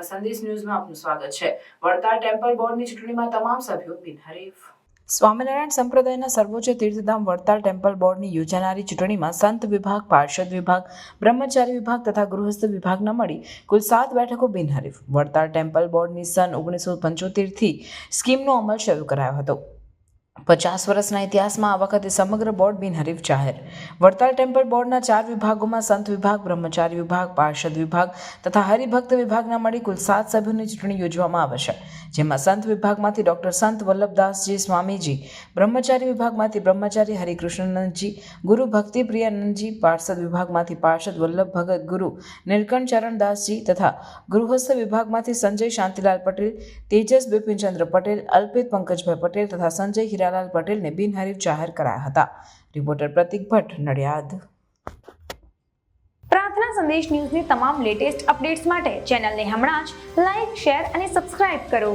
સંદેશ ન્યૂઝમાં આપનું સ્વાગત છે। વડતાલ ટેમ્પલ બોર્ડની ચૂંટણીમાં તમામ સભ્યો બિનહરીફ। સ્વામિનારાયણ સંપ્રદાયના સર્વોચ્ચ તીર્થધામ વડતાલ ટેમ્પલ બોર્ડની યોજાનારી ચૂંટણીમાં સંત વિભાગ, પાર્ષદ વિભાગ, બ્રહ્મચારી વિભાગ તથા ગૃહસ્થ વિભાગના મળી કુલ 7 બેઠકો બિનહરીફ। વડતાલ ટેમ્પલ બોર્ડની સન 1975થી સ્કીમનો અમલ શરૂ કરાયો હતો। 50 વર્ષના ઇતિહાસમાં આ વખતે સમગ્ર બોર્ડ બિનહરીફ જાહેર। વડતાલ ટેમ્પલ બોર્ડના 4 વિભાગોમાં સંત વિભાગ, બ્રહ્મચારી વિભાગ, પાર્ષદ વિભાગ તથા હરિભક્ત વિભાગના મળી કુલ 7 સભ્યોની ચૂંટણી યોજવામાં આવે છે, જેમાં સંત વિભાગમાંથી ડોક્ટર સંત વલ્લભદાસજી સ્વામીજી, બ્રહ્મચારી વિભાગમાંથી બ્રહ્મચારી હરિકૃષ્ણનંદજી, ગુરુ ભક્તિ પ્રિયાનંદજી, પાર્ષદ વિભાગમાંથી પાર્ષદ વલ્લભ ભગત ગુરુ નીલકંઠ ચરણદાસજી તથા ગૃહસ્થ વિભાગમાંથી સંજય શાંતિલાલ પટેલ, તેજસ બિપિનચંદ્ર પટેલ, અલ્પિત પંકજભાઈ પટેલ તથા સંજય હીરાલાલ પટેલને બિનહરીફ જાહેર કરાયા હતા। રિપોર્ટર પ્રતિક ભટ્ટ, નડિયાદ। પ્રાર્થના સંદેશ ન્યૂઝની તમામ લેટેસ્ટ અપડેટ્સ માટે ચેનલને હમણાં જ લાઇક, શેર અને સબસ્ક્રાઇબ કરો।